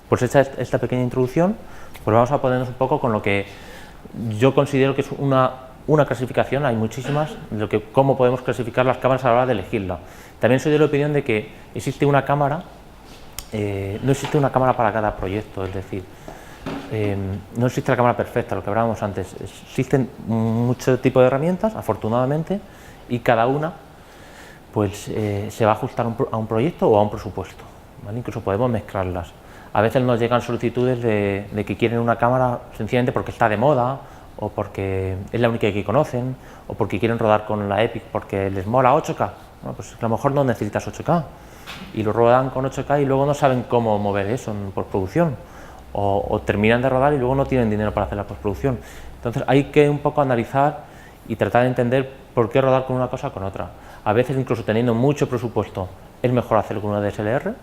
Pues hecha esta pequeña introducción, pues vamos a ponernos un poco con lo que yo considero que es una clasificación, hay muchísimas, de cómo podemos clasificar las cámaras a la hora de elegirla. También soy de la opinión de que existe una cámara, no existe una cámara para cada proyecto, es decir, no existe la cámara perfecta, lo que hablábamos antes. Existen muchos tipos de herramientas, afortunadamente, y cada una pues, se va a ajustar a un proyecto o a un presupuesto, ¿vale? Incluso podemos mezclarlas. A veces nos llegan solicitudes de que quieren una cámara sencillamente porque está de moda, o porque es la única que conocen, o porque quieren rodar con la Epic porque les mola 8K. Bueno, pues a lo mejor no necesitas 8K, y lo rodan con 8K y luego no saben cómo mover eso en postproducción, o terminan de rodar y luego no tienen dinero para hacer la postproducción. Entonces hay que un poco analizar y tratar de entender por qué rodar con una cosa o con otra. A veces, incluso teniendo mucho presupuesto, es mejor hacerlo con una DSLR,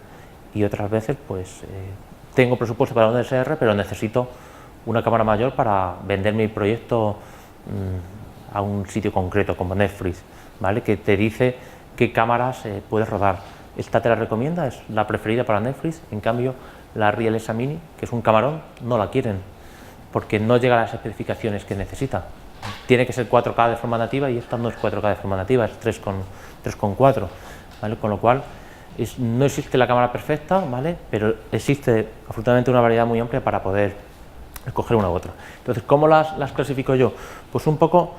y otras veces pues tengo presupuesto para una DSLR, pero necesito una cámara mayor para vender mi proyecto a un sitio concreto, como Netflix, ¿vale? Que te dice qué cámaras puedes rodar. Esta te la recomienda, es la preferida para Netflix. En cambio, la Realessa Mini, que es un camarón, no la quieren, porque no llega a las especificaciones que necesita. Tiene que ser 4K de forma nativa, y esta no es 4K de forma nativa, es 3,4, ¿vale? Con lo cual no existe la cámara perfecta, ¿vale? Pero existe afortunadamente una variedad muy amplia para poder escoger una u otra. Entonces, ¿cómo las clasifico yo? Pues un poco,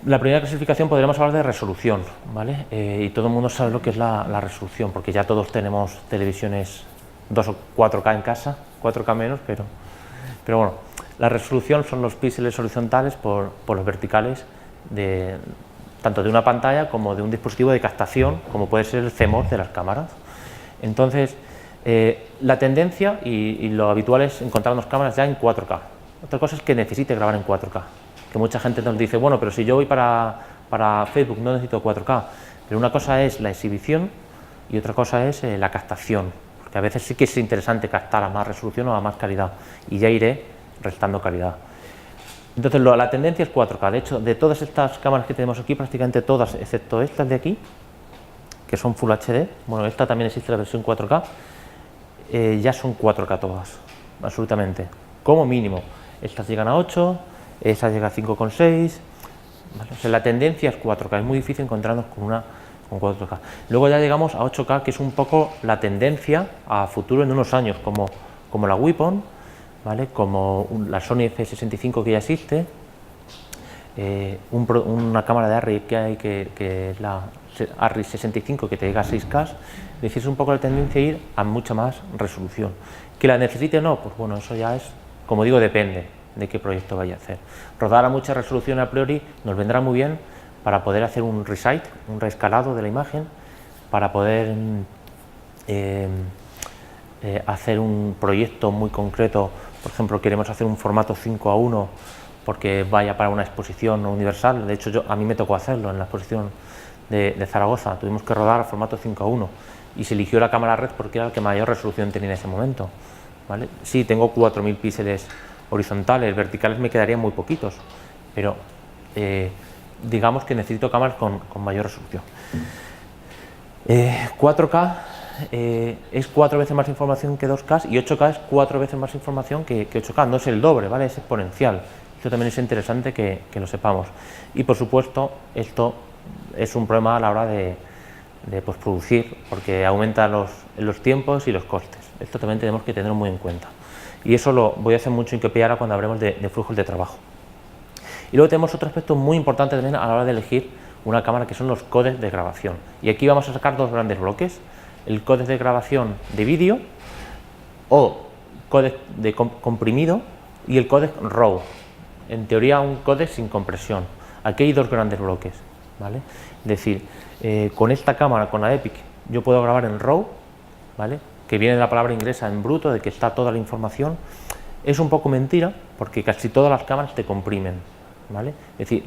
la primera clasificación podríamos hablar de resolución, ¿vale? Y todo el mundo sabe lo que es la resolución, porque ya todos tenemos televisiones 2 o 4K en casa, 4K menos, pero bueno, la resolución son los píxeles horizontales por los verticales tanto de una pantalla como de un dispositivo de captación, como puede ser el CMOS de las cámaras. Entonces, la tendencia y lo habitual es encontrarnos cámaras ya en 4K. Otra cosa es que necesite grabar en 4K, que mucha gente nos dice, bueno, pero si yo voy para Facebook no necesito 4K, pero una cosa es la exhibición y otra cosa es la captación, porque a veces sí que es interesante captar a más resolución o a más calidad, y ya iré restando calidad. Entonces la tendencia es 4K. De hecho, de todas estas cámaras que tenemos aquí, prácticamente todas, excepto estas de aquí, que son Full HD, bueno, esta también existe la versión 4K, ya son 4K todas, absolutamente, como mínimo. Estas llegan a 8, estas llegan a 5,6, ¿vale? O sea, la tendencia es 4K, es muy difícil encontrarnos con 4K. Luego ya llegamos a 8K, que es un poco la tendencia a futuro en unos años, como la Weapon, ¿vale? Como la Sony F65 que ya existe, una cámara de ARRI que hay, que es la ARRI 65, que te llega a 6K. Es decir, es un poco la tendencia a ir a mucha más resolución. ¿Que la necesite o no? Pues bueno, eso ya es, como digo, depende de qué proyecto vaya a hacer. Rodar a mucha resolución a priori nos vendrá muy bien para poder hacer un resize, un reescalado de la imagen, para poder hacer un proyecto muy concreto. Por ejemplo, queremos hacer un formato 5:1 porque vaya para una exposición universal. De hecho, a mí me tocó hacerlo en la exposición de Zaragoza. Tuvimos que rodar a formato 5:1 y se eligió la cámara red porque era el que mayor resolución tenía en ese momento, ¿vale? Sí, tengo 4000 píxeles horizontales, verticales me quedarían muy poquitos, pero digamos que necesito cámaras con mayor resolución. 4K es 4 veces más información que 2K, y 8K es 4 veces más información que 8K, no es el doble, ¿vale? Es exponencial. Esto también es interesante que lo sepamos. Y por supuesto, esto es un problema a la hora de postproducir, porque aumenta los tiempos y los costes. Esto también tenemos que tenerlo muy en cuenta. Y eso lo voy a hacer mucho hincapié ahora cuando hablemos de flujos de trabajo. Y luego tenemos otro aspecto muy importante también a la hora de elegir una cámara, que son los codecs de grabación. Y aquí vamos a sacar dos grandes bloques: el códec de grabación de vídeo o códec de comprimido, y el códec RAW, en teoría un códec sin compresión. Aquí hay dos grandes bloques, ¿vale? Es decir, con esta cámara, con la Epic, yo puedo grabar en RAW, ¿vale? Que viene de la palabra inglesa en bruto, de que está toda la información. Es un poco mentira, porque casi todas las cámaras te comprimen, ¿vale? Es decir,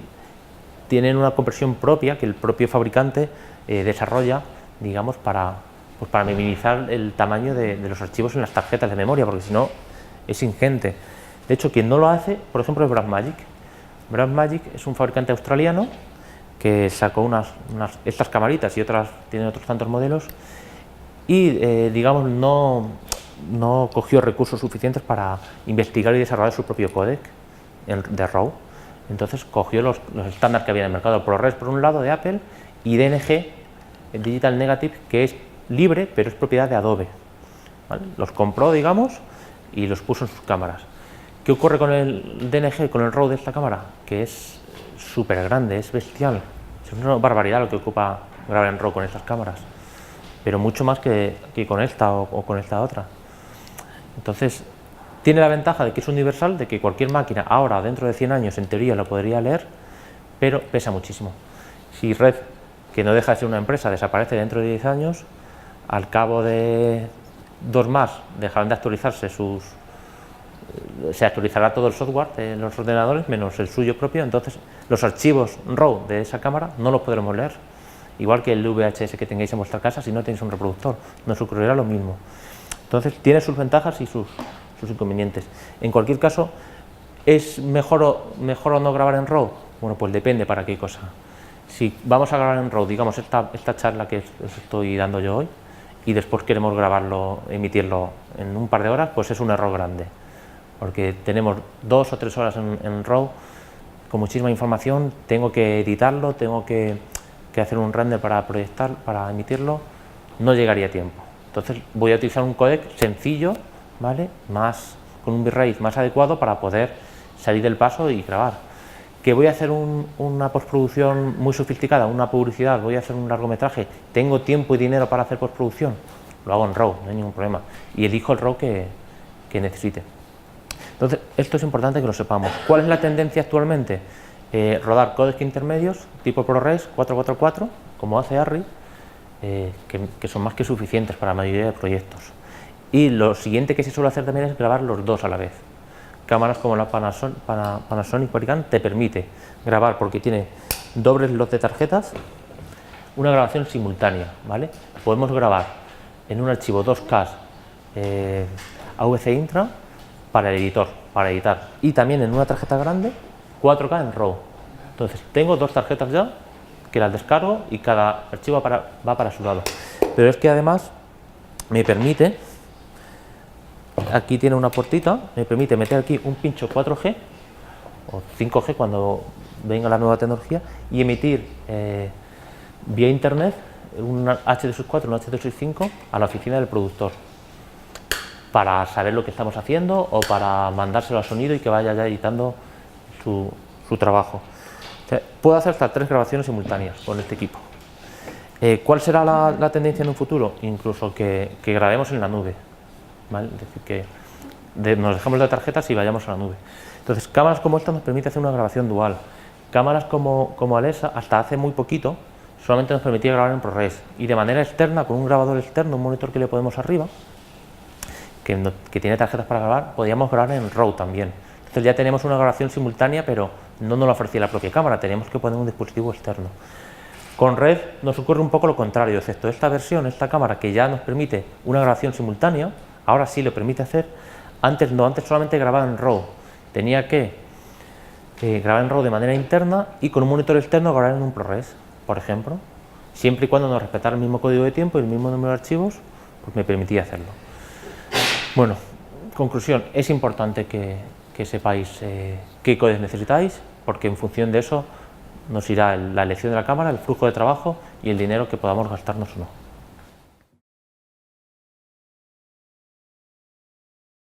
tienen una compresión propia que el propio fabricante desarrolla, digamos, para minimizar el tamaño de los archivos en las tarjetas de memoria, porque si no es ingente. De hecho, quien no lo hace, por ejemplo, es Blackmagic. Blackmagic es un fabricante australiano que sacó estas camaritas, y tiene otros tantos modelos, y digamos no no cogió recursos suficientes para investigar y desarrollar su propio códec de RAW. Entonces cogió los estándares que había en el mercado, ProRes por un lado de Apple y DNG, el Digital Negative, que es libre pero es propiedad de Adobe, ¿vale? Los compró, digamos, y los puso en sus cámaras. ¿Qué ocurre con el DNG, con el RAW de esta cámara? Que es súper grande, es bestial, es una barbaridad lo que ocupa grabar en RAW con estas cámaras, pero mucho más que con esta o con esta otra. Entonces tiene la ventaja de que es universal, de que cualquier máquina ahora, dentro de 100 años, en teoría lo podría leer, pero pesa muchísimo. Si Red, que no deja de ser una empresa, desaparece dentro de 10 años, al cabo de 2 más dejarán de actualizarse se actualizará todo el software de los ordenadores, menos el suyo propio, entonces los archivos RAW de esa cámara no los podremos leer. Igual que el VHS que tengáis en vuestra casa, si no tenéis un reproductor, nos ocurrirá lo mismo. Entonces tiene sus ventajas y sus inconvenientes. En cualquier caso, ¿es mejor o no grabar en RAW? Bueno, pues depende para qué cosa. Si vamos a grabar en RAW, digamos esta charla que os estoy dando yo hoy, y después queremos grabarlo, emitirlo en un par de horas, pues es un error grande, porque tenemos 2 o 3 horas en RAW con muchísima información, tengo que editarlo, tengo que hacer un render para proyectar, para emitirlo, no llegaría a tiempo. Entonces voy a utilizar un códec sencillo, ¿vale? Con un bitrate más adecuado para poder salir del paso y grabar. ¿Que voy a hacer una postproducción muy sofisticada, una publicidad, voy a hacer un largometraje, tengo tiempo y dinero para hacer postproducción? Lo hago en RAW, no hay ningún problema. Y elijo el RAW que necesite. Entonces, esto es importante que lo sepamos. ¿Cuál es la tendencia actualmente? Rodar códecs intermedios tipo ProRes 444, como hace Arri, que son más que suficientes para la mayoría de proyectos. Y lo siguiente que se suele hacer también es grabar los dos a la vez. Cámaras como la Panasonic Wacom te permite grabar, porque tiene dobles slots de tarjetas, una grabación simultánea, ¿vale? Podemos grabar en un archivo 2K AVC Intra para el editor, para editar, y también en una tarjeta grande 4K en RAW. Entonces tengo 2 tarjetas ya que las descargo y cada archivo va para su lado. Pero es que además me permite, aquí tiene una puertita, me permite meter aquí un pincho 4G o 5G cuando venga la nueva tecnología y emitir vía internet un H264, un H265 a la oficina del productor para saber lo que estamos haciendo o para mandárselo a sonido y que vaya ya editando su trabajo. O sea, puedo hacer hasta 3 grabaciones simultáneas con este equipo. ¿Cuál será la tendencia en un futuro? Incluso que grabemos en la nube, ¿vale? Es decir, que nos dejamos de tarjetas y vayamos a la nube. Entonces, cámaras como esta nos permite hacer una grabación dual. Cámaras como Alexa, hasta hace muy poquito, solamente nos permitía grabar en ProRes y de manera externa, con un grabador externo, un monitor que le ponemos arriba, que tiene tarjetas para grabar, podíamos grabar en RAW también. Entonces ya tenemos una grabación simultánea, pero no nos lo ofrecía la propia cámara, teníamos que poner un dispositivo externo. Con Red nos ocurre un poco lo contrario, excepto esta versión, esta cámara que ya nos permite una grabación simultánea, ahora sí lo permite hacer, antes no, antes solamente grababa en RAW, tenía que grabar en RAW de manera interna y con un monitor externo grabar en un ProRes, por ejemplo, siempre y cuando nos respetara el mismo código de tiempo y el mismo número de archivos, pues me permitía hacerlo. Bueno, conclusión, es importante que sepáis qué códecs necesitáis, porque en función de eso nos irá la elección de la cámara, el flujo de trabajo y el dinero que podamos gastarnos o no.